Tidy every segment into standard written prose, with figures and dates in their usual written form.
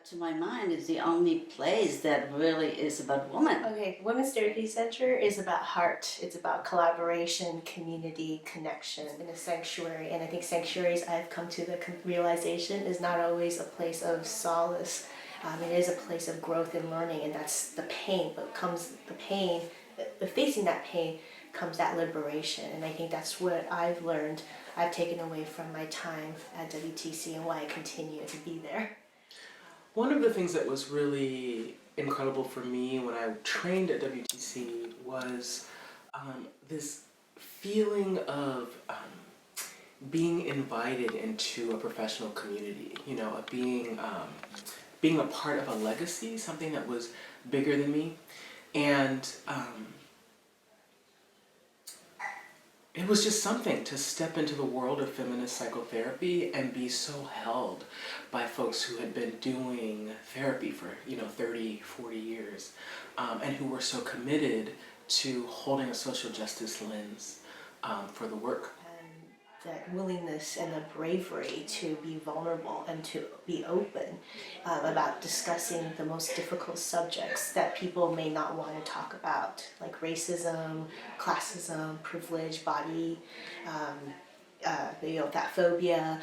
To my mind, is the only place that really is about women. Okay, Women's Therapy Center is about heart. It's about collaboration, community, connection, and a sanctuary. And I think sanctuaries, I've come to the realization, is not always a place of solace. It is a place of growth and learning, and that's the pain. But comes the pain, facing that pain comes that liberation. And I think that's what I've learned, I've taken away from my time at WTC and why I continue to be there. One of the things that was really incredible for me when I trained at WTC was this feeling of being invited into a professional community, of being a part of a legacy, something that was bigger than me. And it was just something to step into the world of feminist psychotherapy and be so held by folks who had been doing therapy for 30, 40 years, and who were so committed to holding a social justice lens for the work. That willingness and the bravery to be vulnerable and to be open about discussing the most difficult subjects that people may not want to talk about, like racism, classism, privilege, body, fat phobia,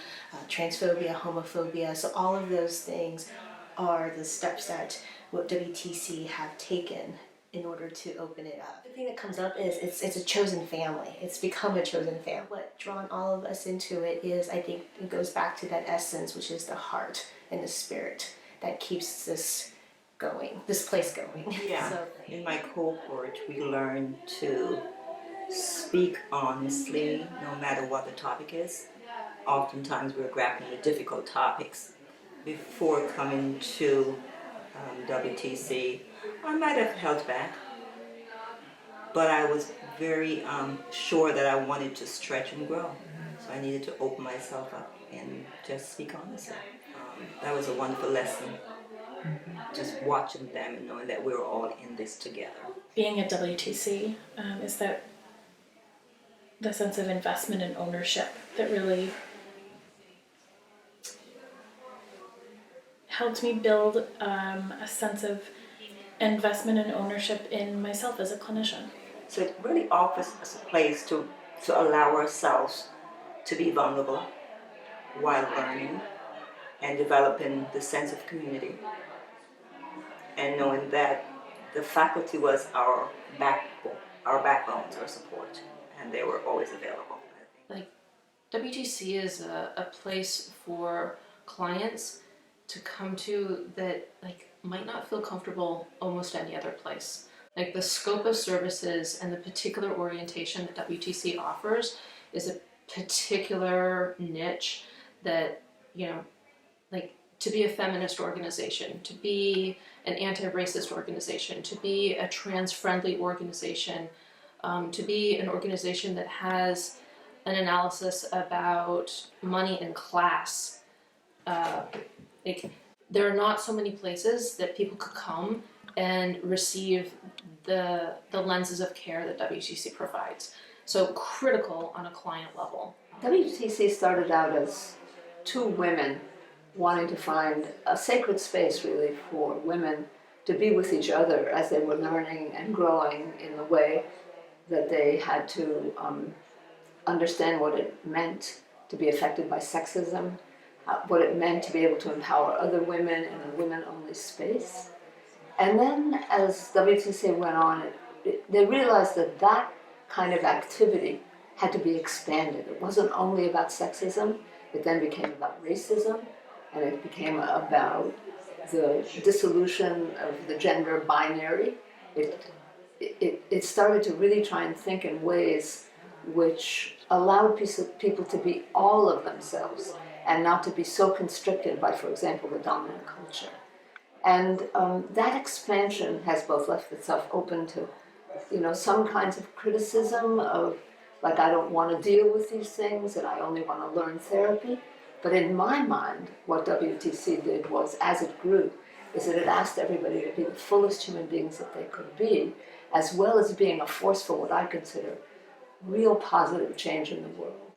transphobia, homophobia. So all of those things are the steps that WTC have taken in order to open it up. The thing that comes up is it's a chosen family. It's become a chosen family. What drawn all of us into it is, I think it goes back to that essence, which is the heart and the spirit that keeps this going, this place going. Yeah. So, in my cohort, we learn to speak honestly, no matter what the topic is. Oftentimes we're grappling with difficult topics. Before coming to WTC, I might have held back, but I was very sure that I wanted to stretch and grow. So I needed to open myself up and just speak honestly. That was a wonderful lesson, just watching them and knowing that we were all in this together. Being at WTC, is that the sense of investment and ownership that really helped me build a sense of investment and ownership in myself as a clinician. So it really offers us a place to allow ourselves to be vulnerable while learning and developing the sense of community, and knowing that the faculty was our backbones, our support, and they were always available. Like, WTC is a place for clients to come to that might not feel comfortable almost any other place. Like, the scope of services and the particular orientation that WTC offers is a particular niche that, to be a feminist organization, to be an anti-racist organization, to be a trans-friendly organization, to be an organization that has an analysis about money and class. There are not so many places that people could come and receive the lenses of care that WTC provides. So critical on a client level. WTC started out as two women wanting to find a sacred space, really, for women to be with each other as they were learning and growing in the way that they had to understand what it meant to be affected by sexism, what it meant to be able to empower other women in a women-only space. And then as WTC went on, they realized that that kind of activity had to be expanded. It wasn't only about sexism, it then became about racism, and it became about the dissolution of the gender binary. It started to really try and think in ways which allowed people to be all of themselves and not to be so constricted by, for example, the dominant culture. And that expansion has both left itself open to, some kinds of criticism of, I don't want to deal with these things and I only want to learn therapy. But in my mind, what WTC did was, as it grew, is that it asked everybody to be the fullest human beings that they could be, as well as being a force for what I consider real positive change in the world.